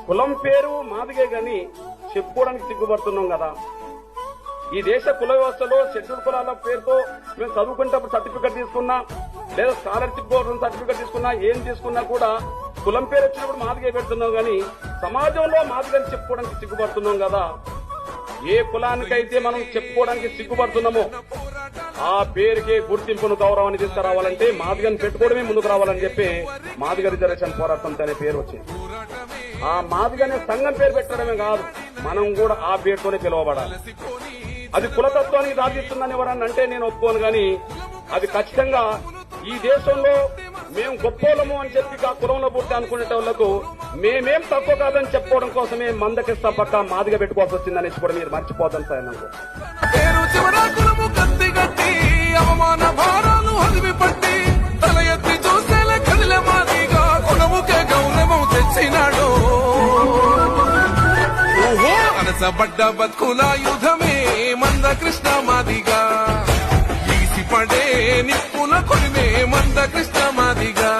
కులం పేరు మాదిగే గాని చెప్పుకోవడానికి సిగ్గుపడుతున్నాం కదా. ఈ దేశ కుల వ్యవస్థలో షెడ్యూల్ కులాల పేరుతో మేము చదువుకునేటప్పుడు సర్టిఫికెట్ తీసుకున్నా, లేదా స్కాలర్షిప్ కోసం సర్టిఫికెట్ తీసుకున్నా, ఏం తీసుకున్నా కూడా కులం పేరు వచ్చినప్పుడు మాదిగే పెడుతున్నాం గాని సమాజంలో మాదిగని చెప్పుకోవడానికి సిగ్గుపడుతున్నాం కదా. ఏ కులానికైతే మనం చెప్పుకోవడానికి సిగ్గుపడుతున్నామో ఆ పేరుకే గుర్తింపును గౌరవాన్ని తీసుకురావాలంటే మాదిగని పెట్టుకోవడమే ముందుకు రావాలని చెప్పి మాదిగ రిజర్వేషన్ పోరాటం అనే పేరు వచ్చింది. ఆ మాదిగనే సంఘం పేరు పెట్టడమే కాదు, మనం కూడా ఆ పేరుతోనే పిలువబడాలి. అది కులతత్వానికి దారితీస్తుందని ఎవరన్నా అంటే నేను ఒప్పుకోను గాని అది ఖచ్చితంగా ఈ దేశంలో మేము గొప్పోలము అని చెప్పి ఆ కులంలో పుట్టి అనుకునేటోళ్లకు మేమేం తక్కువ కాదని చెప్పుకోవడం కోసమే మందకిస్తా పక్క మాదిగా పెట్టుకోవాల్సి వచ్చిందనేసి కూడా మీరు మర్చిపోతాను సార్. నాకు అవమాన భారాలు హదివిపట్టి తల ఎత్తి చూసేలా కదిలే మాదిగా కులముకే గౌరవం తెచ్చినాడు. అనసబడ్డ బతుకుల యుధమే మంద కృష్ణ మాదిగా, ఈసి పడే నిప్పుల కొలిమే మంద కృష్ణ మాదిగా.